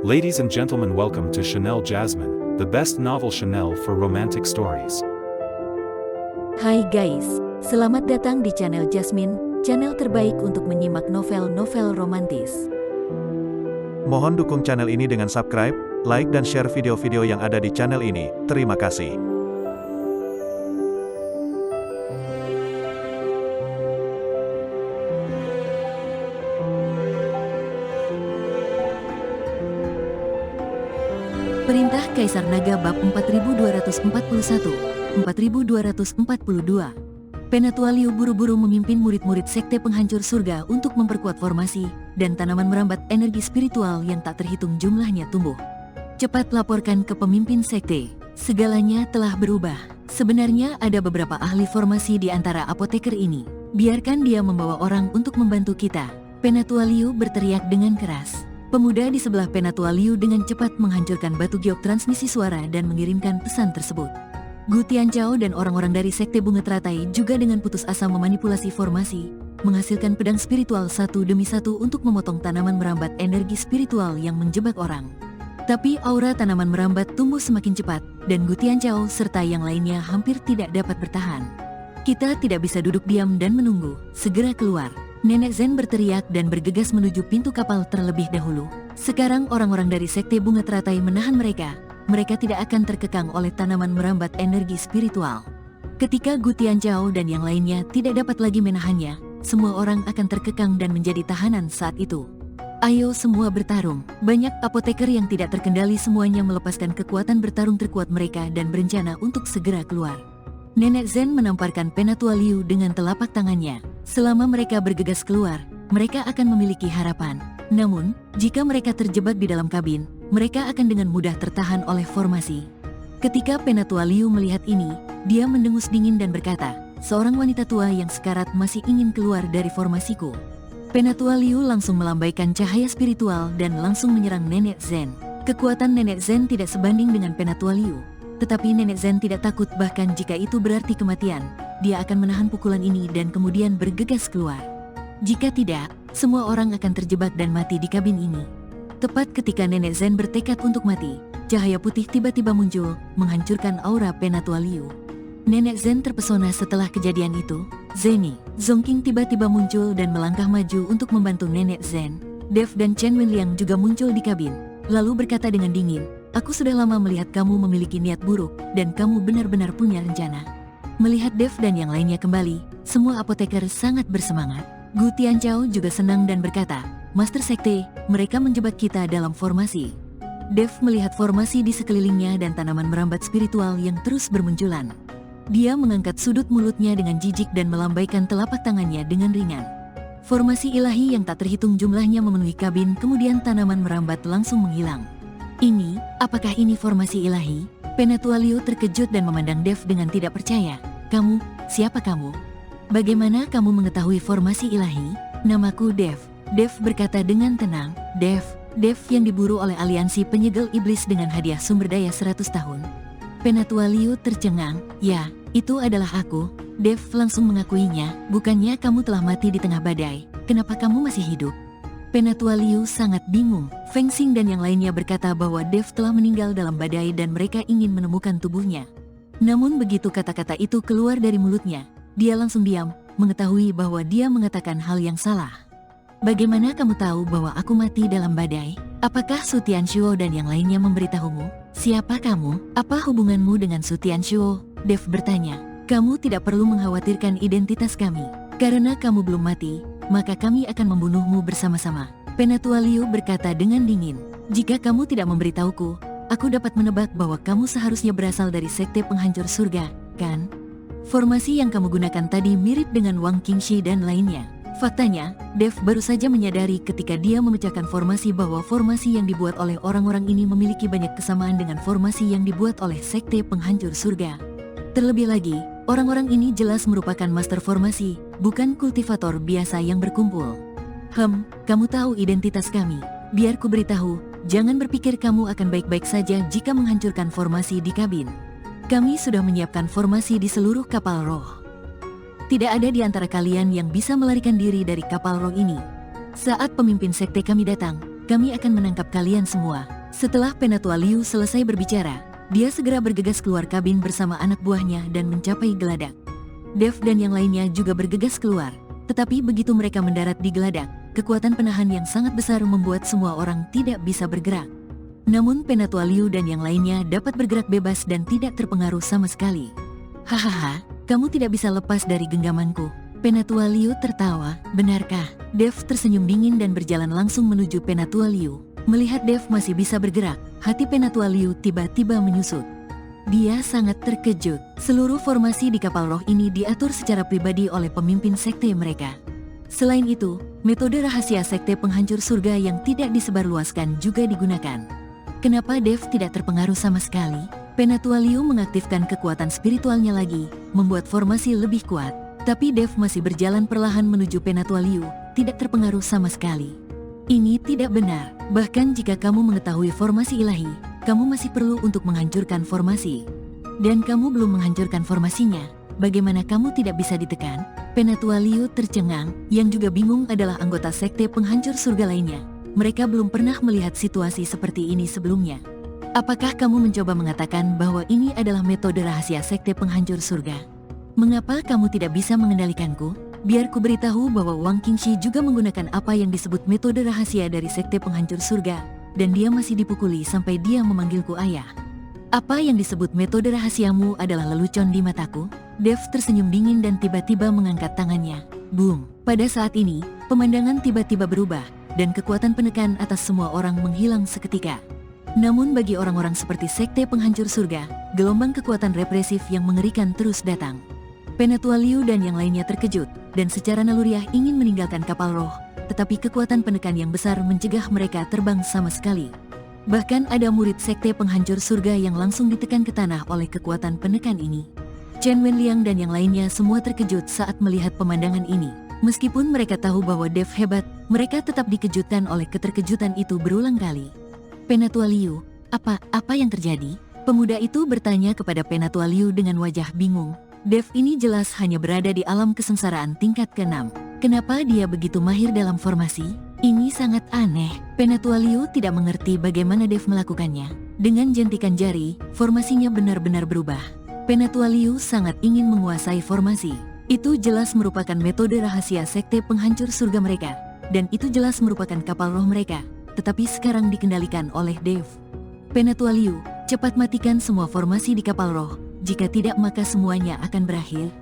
Ladies and gentlemen, welcome to Chanel Jasmine, the best novel Chanel for romantic stories. Hai guys, selamat datang di channel Jasmine, channel terbaik untuk menyimak novel-novel romantis. Mohon dukung channel ini dengan subscribe, like dan share video-video yang ada di channel ini. Terima kasih. Perintah Kaisar Naga bab 4241, 4242. Penatualiu buru-buru memimpin murid-murid sekte penghancur surga untuk memperkuat formasi dan tanaman merambat energi spiritual yang tak terhitung jumlahnya tumbuh. Cepat laporkan ke pemimpin sekte, segalanya telah berubah. Sebenarnya ada beberapa ahli formasi di antara apoteker ini. Biarkan dia membawa orang untuk membantu kita. Penatualiu berteriak dengan keras. Pemuda di sebelah Penatualiu dengan cepat menghancurkan batu giok transmisi suara dan mengirimkan pesan tersebut. Gu Tianchao dan orang-orang dari sekte bunga teratai juga dengan putus asa memanipulasi formasi, menghasilkan pedang spiritual satu demi satu untuk memotong tanaman merambat energi spiritual yang menjebak orang. Tapi aura tanaman merambat tumbuh semakin cepat, dan Gu Tianchao serta yang lainnya hampir tidak dapat bertahan. Kita tidak bisa duduk diam dan menunggu, segera keluar. Nenek Zen berteriak dan bergegas menuju pintu kapal terlebih dahulu. Sekarang orang-orang dari sekte bunga teratai menahan mereka. Mereka tidak akan terkekang oleh tanaman merambat energi spiritual. Ketika Gu Tianchao dan yang lainnya tidak dapat lagi menahannya, semua orang akan terkekang dan menjadi tahanan saat itu. Ayo semua bertarung. Banyak apoteker yang tidak terkendali semuanya melepaskan kekuatan bertarung terkuat mereka dan berencana untuk segera keluar. Nenek Zen menamparkan Penatualiu dengan telapak tangannya. Selama mereka bergegas keluar, mereka akan memiliki harapan. Namun, jika mereka terjebak di dalam kabin, mereka akan dengan mudah tertahan oleh formasi. Ketika Penatualiu melihat ini, dia mendengus dingin dan berkata, "Seorang wanita tua yang sekarat masih ingin keluar dari formasiku." Penatualiu langsung melambaikan cahaya spiritual dan langsung menyerang Nenek Zen. Kekuatan Nenek Zen tidak sebanding dengan Penatualiu. Tetapi Nenek Zen tidak takut, bahkan jika itu berarti kematian. Dia akan menahan pukulan ini dan kemudian bergegas keluar. Jika tidak, semua orang akan terjebak dan mati di kabin ini. Tepat ketika Nenek Zen bertekad untuk mati, cahaya putih tiba-tiba muncul, menghancurkan aura Penatualiu. Nenek Zen terpesona setelah kejadian itu. Zeni, Zongqing tiba-tiba muncul dan melangkah maju untuk membantu Nenek Zen. Dev dan Chen Wenliang juga muncul di kabin, lalu berkata dengan dingin, "Aku sudah lama melihat kamu memiliki niat buruk, dan kamu benar-benar punya rencana." Melihat Dev dan yang lainnya kembali, semua apoteker sangat bersemangat. Gu Tianchao juga senang dan berkata, "Master Sekte, mereka menjebak kita dalam formasi." Dev melihat formasi di sekelilingnya dan tanaman merambat spiritual yang terus bermunculan. Dia mengangkat sudut mulutnya dengan jijik dan melambaikan telapak tangannya dengan ringan. Formasi ilahi yang tak terhitung jumlahnya memenuhi kabin, kemudian tanaman merambat langsung menghilang. "Ini, apakah ini formasi ilahi?" Penatualiu terkejut dan memandang Dev dengan tidak percaya. "Kamu, siapa kamu? Bagaimana kamu mengetahui formasi ilahi?" "Namaku Dev." Dev berkata dengan tenang. Dev yang diburu oleh aliansi penyegel iblis dengan hadiah sumber daya 100 tahun. Penatualiu tercengang. "Ya, itu adalah aku." Dev langsung mengakuinya. "Bukannya kamu telah mati di tengah badai? Kenapa kamu masih hidup?" Penatualiu sangat bingung. Feng Xing dan yang lainnya berkata bahwa Dev telah meninggal dalam badai dan mereka ingin menemukan tubuhnya. Namun begitu kata-kata itu keluar dari mulutnya, dia langsung diam, mengetahui bahwa dia mengatakan hal yang salah. "Bagaimana kamu tahu bahwa aku mati dalam badai? Apakah Su Tianshuo dan yang lainnya memberitahumu? Siapa kamu? Apa hubunganmu dengan Su Tianshuo?" Dev bertanya. "Kamu tidak perlu mengkhawatirkan identitas kami. Karena kamu belum mati, maka kami akan membunuhmu bersama-sama." Penatualiu berkata dengan dingin, "Jika kamu tidak memberitahuku, aku dapat menebak bahwa kamu seharusnya berasal dari sekte penghancur surga, kan? Formasi yang kamu gunakan tadi mirip dengan Wang Qingxi dan lainnya." Faktanya, Dev baru saja menyadari ketika dia memecahkan formasi bahwa formasi yang dibuat oleh orang-orang ini memiliki banyak kesamaan dengan formasi yang dibuat oleh sekte penghancur surga. Terlebih lagi, orang-orang ini jelas merupakan master formasi, bukan kultivator biasa yang berkumpul. Kamu tahu identitas kami. Biar ku beritahu, jangan berpikir kamu akan baik-baik saja jika menghancurkan formasi di kabin. Kami sudah menyiapkan formasi di seluruh kapal roh. Tidak ada di antara kalian yang bisa melarikan diri dari kapal roh ini. Saat pemimpin sekte kami datang, kami akan menangkap kalian semua. Setelah Penatua Liu selesai berbicara, dia segera bergegas keluar kabin bersama anak buahnya dan mencapai geladak. Dev dan yang lainnya juga bergegas keluar, tetapi begitu mereka mendarat di geladak, kekuatan penahan yang sangat besar membuat semua orang tidak bisa bergerak. Namun Penatua Liu dan yang lainnya dapat bergerak bebas dan tidak terpengaruh sama sekali. Hahaha, kamu tidak bisa lepas dari genggamanku. Penatua Liu tertawa, benarkah? Dev tersenyum dingin dan berjalan langsung menuju Penatua Liu. Melihat Dev masih bisa bergerak, hati Penatua Liu tiba-tiba menyusut. Dia sangat terkejut. Seluruh formasi di kapal roh ini diatur secara pribadi oleh pemimpin sekte mereka. Selain itu, metode rahasia sekte penghancur surga yang tidak disebarluaskan juga digunakan. Kenapa Dev tidak terpengaruh sama sekali? Penatua Liu mengaktifkan kekuatan spiritualnya lagi, membuat formasi lebih kuat. Tapi Dev masih berjalan perlahan menuju Penatua Liu, tidak terpengaruh sama sekali. Ini tidak benar. Bahkan jika kamu mengetahui formasi ilahi, kamu masih perlu untuk menghancurkan formasi. Dan kamu belum menghancurkan formasinya, bagaimana kamu tidak bisa ditekan? Penatua Liu tercengang, yang juga bingung adalah anggota sekte penghancur surga lainnya. Mereka belum pernah melihat situasi seperti ini sebelumnya. Apakah kamu mencoba mengatakan bahwa ini adalah metode rahasia sekte penghancur surga? Mengapa kamu tidak bisa mengendalikanku? Biar ku beritahu bahwa Wang Qingxi juga menggunakan apa yang disebut metode rahasia dari sekte penghancur surga, dan dia masih dipukuli sampai dia memanggilku ayah. Apa yang disebut metode rahasiamu adalah lelucon di mataku? Dev tersenyum dingin dan tiba-tiba mengangkat tangannya. Boom! Pada saat ini, pemandangan tiba-tiba berubah, dan kekuatan penekan atas semua orang menghilang seketika. Namun bagi orang-orang seperti sekte penghancur surga, gelombang kekuatan represif yang mengerikan terus datang. Penatua Liu dan yang lainnya terkejut, dan secara naluriah ingin meninggalkan kapal roh, tetapi kekuatan penekan yang besar mencegah mereka terbang sama sekali. Bahkan ada murid sekte penghancur surga yang langsung ditekan ke tanah oleh kekuatan penekan ini. Chen Wenliang dan yang lainnya semua terkejut saat melihat pemandangan ini. Meskipun mereka tahu bahwa Dev hebat, mereka tetap dikejutkan oleh keterkejutan itu berulang kali. Penatua Liu, apa yang terjadi? Pemuda itu bertanya kepada Penatua Liu dengan wajah bingung. Dev ini jelas hanya berada di alam kesengsaraan tingkat ke-6. Kenapa dia begitu mahir dalam formasi? Ini sangat aneh. Penatua Liu tidak mengerti bagaimana Dev melakukannya. Dengan jentikan jari, formasinya benar-benar berubah. Penatua Liu sangat ingin menguasai formasi. Itu jelas merupakan metode rahasia sekte penghancur surga mereka. Dan itu jelas merupakan kapal roh mereka. Tetapi sekarang dikendalikan oleh Dev. Penatua Liu, cepat matikan semua formasi di kapal roh. Jika tidak maka semuanya akan berakhir.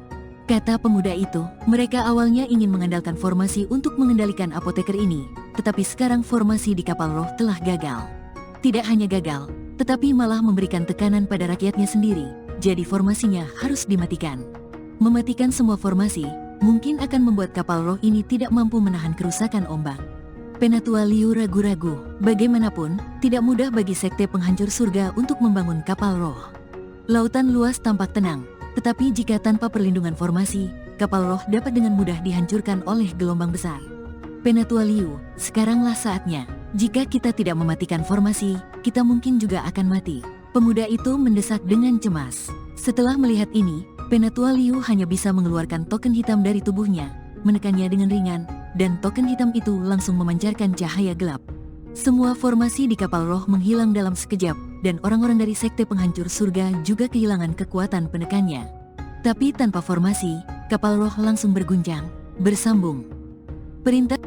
Kata pemuda itu, mereka awalnya ingin mengandalkan formasi untuk mengendalikan apoteker ini. Tetapi sekarang formasi di kapal roh telah gagal. Tidak hanya gagal, tetapi malah memberikan tekanan pada rakyatnya sendiri. Jadi formasinya harus dimatikan. Mematikan semua formasi, mungkin akan membuat kapal roh ini tidak mampu menahan kerusakan ombak. Penatua Liu ragu-ragu. Bagaimanapun, tidak mudah bagi sekte penghancur surga untuk membangun kapal roh. Lautan luas tampak tenang, tetapi jika tanpa perlindungan formasi, kapal roh dapat dengan mudah dihancurkan oleh gelombang besar. Penatua Liu, sekaranglah saatnya. Jika kita tidak mematikan formasi, kita mungkin juga akan mati. Pemuda itu mendesak dengan cemas. Setelah melihat ini, Penatua Liu hanya bisa mengeluarkan token hitam dari tubuhnya, menekannya dengan ringan, dan token hitam itu langsung memancarkan cahaya gelap. Semua formasi di kapal roh menghilang dalam sekejap, dan orang-orang dari sekte penghancur surga juga kehilangan kekuatan penekannya. Tapi tanpa formasi, kapal roh langsung berguncang, bersambung. Perintah